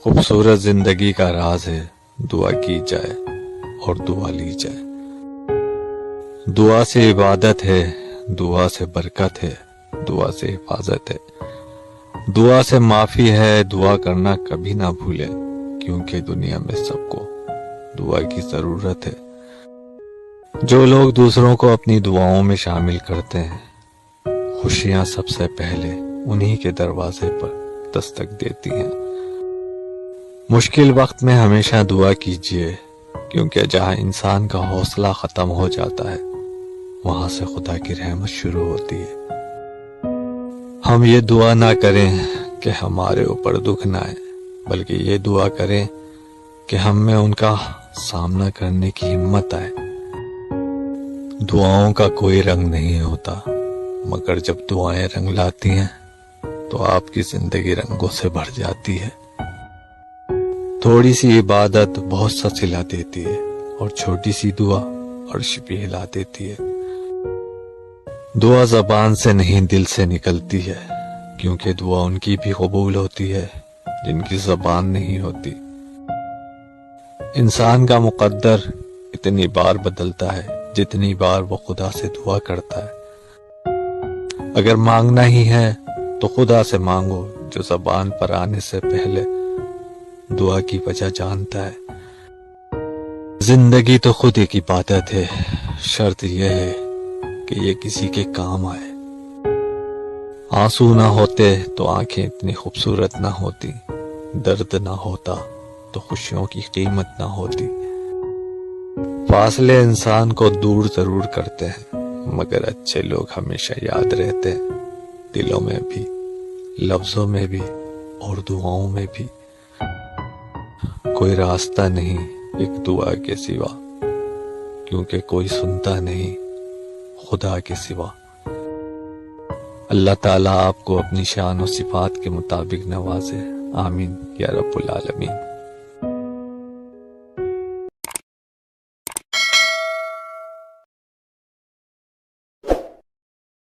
خوبصورت زندگی کا راز ہے دعا کی جائے اور دعا لی جائے. دعا سے عبادت ہے، دعا سے برکت ہے، دعا سے حفاظت ہے، دعا سے معافی ہے. دعا کرنا کبھی نہ بھولے کیونکہ دنیا میں سب کو دعا کی ضرورت ہے. جو لوگ دوسروں کو اپنی دعاؤں میں شامل کرتے ہیں، خوشیاں سب سے پہلے انہی کے دروازے پر دستک دیتی ہیں. مشکل وقت میں ہمیشہ دعا کیجیے کیونکہ جہاں انسان کا حوصلہ ختم ہو جاتا ہے وہاں سے خدا کی رحمت شروع ہوتی ہے. ہم یہ دعا نہ کریں کہ ہمارے اوپر دکھ نہ آئے، بلکہ یہ دعا کریں کہ ہم میں ان کا سامنا کرنے کی ہمت آئے. دعاؤں کا کوئی رنگ نہیں ہوتا، مگر جب دعائیں رنگ لاتی ہیں تو آپ کی زندگی رنگوں سے بھر جاتی ہے. تھوڑی سی عبادت بہت سا صلہ دیتی ہے اور چھوٹی سی دعا عرش بھی ہلا دیتی ہے. دعا زبان سے نہیں دل سے نکلتی ہے، کیونکہ دعا ان کی بھی قبول ہوتی ہے جن کی زبان نہیں ہوتی. انسان کا مقدر اتنی بار بدلتا ہے جتنی بار وہ خدا سے دعا کرتا ہے. اگر مانگنا ہی ہے تو خدا سے مانگو جو زبان پر آنے سے پہلے دعا کی وجہ جانتا ہے. زندگی تو خود ایک عبادت ہے، شرط یہ ہے کہ یہ کسی کے کام آئے. آنسو نہ ہوتے تو آنکھیں اتنی خوبصورت نہ ہوتی، درد نہ ہوتا تو خوشیوں کی قیمت نہ ہوتی. فاصلے انسان کو دور ضرور کرتے ہیں مگر اچھے لوگ ہمیشہ یاد رہتے ہیں، دلوں میں بھی، لفظوں میں بھی اور دعاؤں میں بھی. کوئی راستہ نہیں ایک دعا کے سوا، کیونکہ کوئی سنتا نہیں خدا کے سوا. اللہ تعالیٰ آپ کو اپنی شان و صفات کے مطابق نوازے. آمین یا رب العالمین.